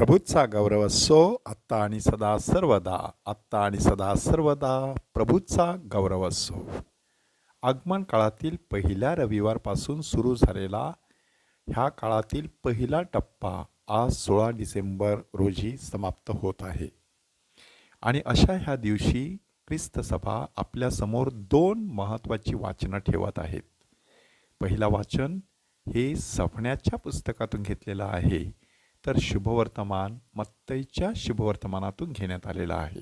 प्रभूचा गौरव असो आत्ता आणि सदा सर्वदा. आत्ता आणि सदा सर्वदा प्रभूचा गौरव असो. आगमन काळातील पहिल्या रविवारपासून सुरू झालेला ह्या काळातील पहिला टप्पा आज 16 डिसेंबर रोजी समाप्त होत आहे. आणि अशा ह्या दिवशी ख्रिस्त सभा आपल्यासमोर दोन महत्त्वाची वाचनं ठेवत आहेत. पहिला वाचन हे सपन्याच्या पुस्तकातून घेतलेलं आहे, तर शुभवर्तमान मत्तईच्या शुभवर्तमानातून घेण्यात आलेलं आहे.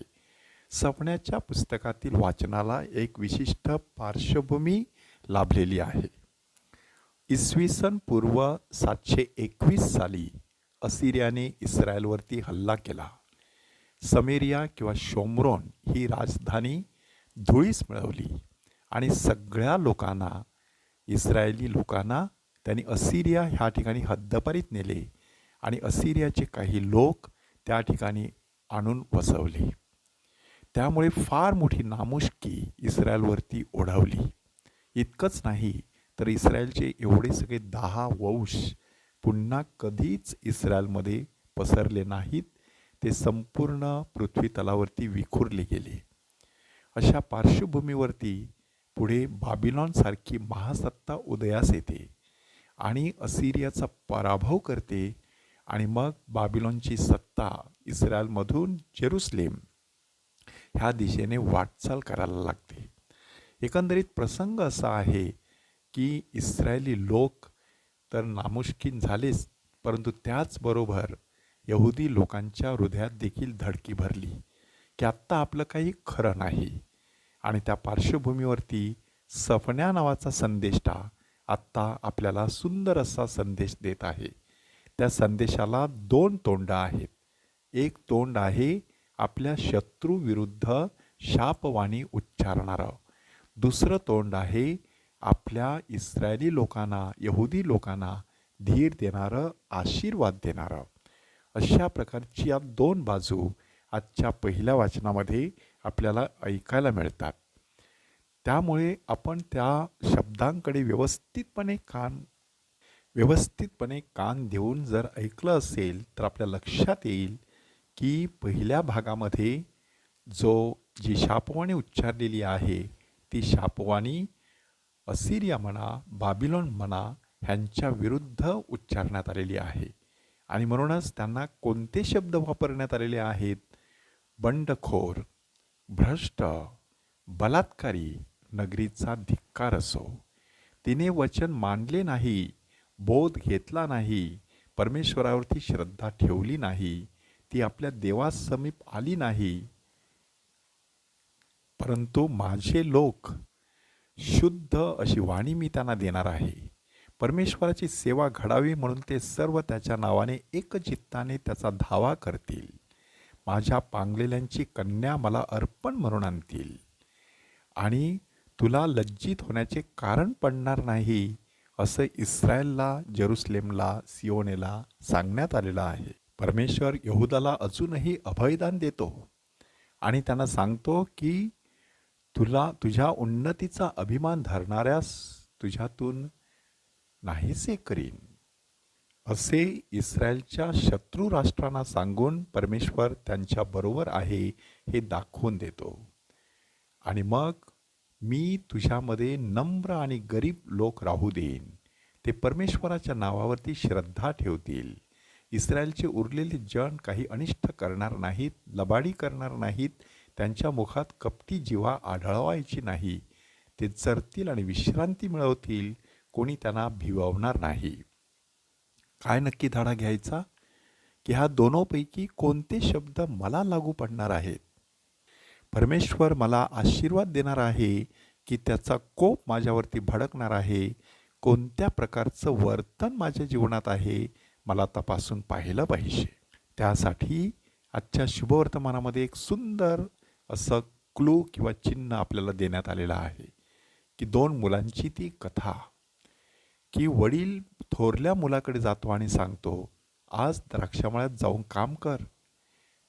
सपन्याच्या पुस्तकातील वाचनाला एक विशिष्ट पार्श्वभूमी लाभलेली आहे. इसवी सन पूर्व 721 साली असिरियाने इस्रायलवरती हल्ला केला. समेरिया किंवा शोम्रोन ही राजधानी धुळीस मिळवली आणि सगळ्या लोकांना, इस्रायली लोकांना त्यांनी असिरिया ह्या ठिकाणी हद्दपारीत नेले आणि असिरियाचे काही लोक त्या ठिकाणी आणून वसवले. त्यामुळे फार मोठी नामुष्की इस्रायलवरती ओढवली. इतकंच नाही तर इस्रायलचे एवढे सगळे 10 वंश पुन्हा कधीच इस्रायलमध्ये पसरले नाहीत. ते संपूर्ण पृथ्वीतलावरती विखुरले गेले. अशा पार्श्वभूमीवरती पुढे बाबिलॉनसारखी महासत्ता उदयास येते आणि असिरियाचा पराभव करते आणि मग बाबिलॉनची सत्ता इस्रायलमधून जेरुसलेम ह्या दिशेने वाटचाल करायला लागते. एकंदरीत प्रसंग असा आहे की इस्रायली लोक तर नामुष्कीन झालेच, परंतु त्याचबरोबर यहुदी लोकांच्या हृदयात देखील धडकी भरली की आत्ता आपलं काही खरं नाही. आणि त्या पार्श्वभूमीवरती सपन्या नावाचा संदेष्टा आत्ता आपल्याला सुंदर असा संदेश देत आहे. त्या संदेशाला 2 तोंड आहेत. एक तोंड आहे आपल्या शत्रूविरुद्ध शापवाणी उच्चारणारं. दुसरं तोंड आहे आपल्या इस्रायली लोकांना, यहुदी लोकांना धीर देणारं, आशीर्वाद देणारं. अशा प्रकारची या 2 बाजू आजच्या पहिल्या वाचनामध्ये आपल्याला ऐकायला मिळतात. त्यामुळे आपण त्या शब्दांकडे व्यवस्थितपणे कान देऊन जर ऐकलं असेल तर आपल्या लक्षात येईल की पहिल्या भागामध्ये जी शापवाणी उच्चारलेली आहे ती शापवाणी असिरिया म्हणा, बाबिलॉन म्हणा ह्यांच्या विरुद्ध उच्चारण्यात आलेली आहे. आणि म्हणूनच त्यांना कोणते शब्द वापरण्यात आलेले आहेत? बंडखोर, भ्रष्ट, बलात्कारी, नगरीचा धिक्कार असो. तिने वचन मानले नाही, बोध घेतला नाही, परमेश्वरावरती श्रद्धा ठेवली नाही, ती आपल्या देवासमीप आली नाही. परंतु माझे लोक शुद्ध अशी वाणी मी त्यांना देणार आहे. परमेश्वराची सेवा घडावी म्हणून ते सर्व त्याच्या नावाने एकचित्ताने त्याचा धावा करतील. माझ्या पांगलेल्यांची कन्या मला अर्पण म्हणून आणतील आणि तुला लज्जित होण्याचे कारण पडणार नाही, असं इस्रायलला, जेरुसलेमला, सियोनेला सांगण्यात आलेलं आहे. परमेश्वर यहुदाला अजूनही अभयदान देतो आणि त्यांना सांगतो की तुझ्या उन्नतीचा अभिमान धरणाऱ्यास तुझ्यातून नाहीसे करीन, असे इस्रायलच्या शत्रू राष्ट्रांना सांगून परमेश्वर त्यांच्याबरोबर आहे हे दाखवून देतो. आणि मग मी तुझ्यामध्ये नम्र आणि गरीब लोक राहू देईन. ते परमेश्वराच्या नावावरती श्रद्धा ठेवतील. इस्रायलचे उरलेले जण काही अनिष्ट करणार नाहीत, लबाडी करणार नाहीत, त्यांच्या मुखात कपटी जिव्हा आढळवायची नाही. ते चरतील आणि विश्रांती मिळवतील, कोणी त्यांना भिववणार नाही. काय नक्की धडा घ्यायचा की ह्या दोनोपैकी कोणते शब्द मला लागू पडणार आहेत? परमेश्वर मला आशीर्वाद देणार आहे की त्याचा कोप माझ्यावरती भडकणार आहे? कोणत्या प्रकारचं वर्तन माझ्या जीवनात आहे, मला तपासून पाहिलं पाहिजे. त्यासाठी आजच्या शुभवर्तमानामध्ये एक सुंदर असं क्लू किंवा चिन्ह आपल्याला देण्यात आलेलं आहे की 2 मुलांची ती कथा की वडील थोरल्या मुलाकडे जातो आणि सांगतो, आज द्राक्षामळ्यात जाऊन काम कर.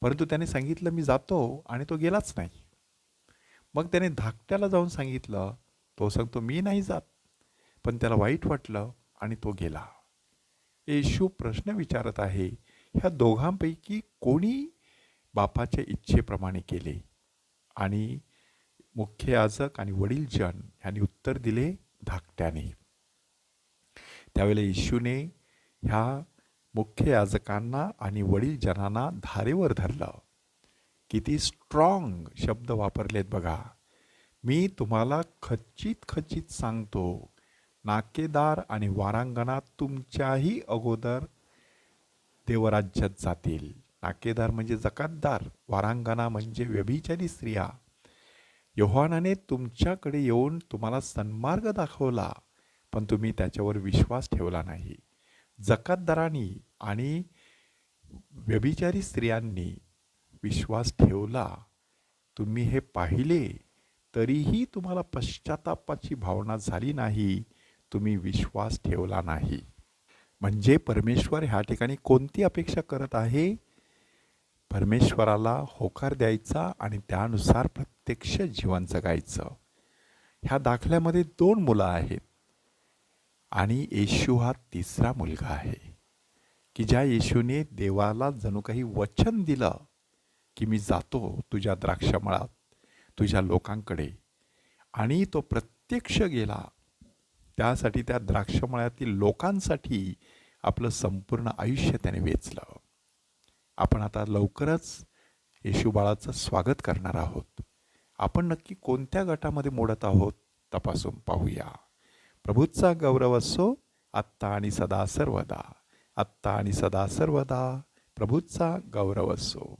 परंतु त्याने सांगितलं मी जातो आणि तो गेलाच नाही. मग त्याने धाकट्याला जाऊन सांगितलं, तो सांगतो मी नाही जात. पण त्याला वाईट वाटलं आणि तो गेला. येशू प्रश्न विचारत आहे ह्या दोघांपैकी कोणी बापाच्या इच्छेप्रमाणे केले? आणि मुख्य याजक आणि वडीलजन ह्यांनी उत्तर दिले धाकट्याने. त्यावेळेला येशूने ह्या मुख्य याजकांना आणि वडीलजनांना धारेवर धरलं. किती स्ट्रॉंग शब्द वापरलेत बघा. मी तुम्हाला खचित खचित सांगतो, नाकेदार आणि वारांगणा तुमच्याही अगोदर देवराज्यात जातील. नाकेदार म्हणजे जकातदार, वारांगणा म्हणजे व्यभिचारी स्त्रिया. योहानाने तुमच्याकडे येऊन तुम्हाला सन्मार्ग दाखवला, पण तुम्ही त्याच्यावर विश्वास ठेवला नाही. जकातदारांनी आणि व्यभिचारी स्त्रियांनी विश्वास ठेवला. तुम्ही हे पाहिले तरीही तुम्हाला पश्चातापाची भावना झाली नाही. तुम्ही विश्वास ठेवला नाही. म्हणजे परमेश्वर ह्या ठिकाणी कोणती अपेक्षा करत आहे? परमेश्वराला होकार द्यायचा आणि त्यानुसार प्रत्यक्ष जीवन जगायचं. ह्या दाखल्यामध्ये 2 मुलं आहेत आणि येशू हा 3रा मुलगा आहे, की ज्या येशूने देवाला जणू काही वचन दिलं की मी जातो तुझ्या द्राक्षमळात, तुझ्या लोकांकडे, आणि तो प्रत्यक्ष गेला. त्यासाठी त्या द्राक्षमळ्यातील लोकांसाठी आपलं संपूर्ण आयुष्य त्याने वेचलं. आपण आता लवकरच येशू बाळाचं स्वागत करणार आहोत. आपण नक्की कोणत्या गटामध्ये मोडत आहोत तपासून पाहूया. प्रभूचा गौरव असो आत्ता आणि सदा सर्वदा. आत्ता आणि सदा सर्वदा प्रभूचा गौरव असो.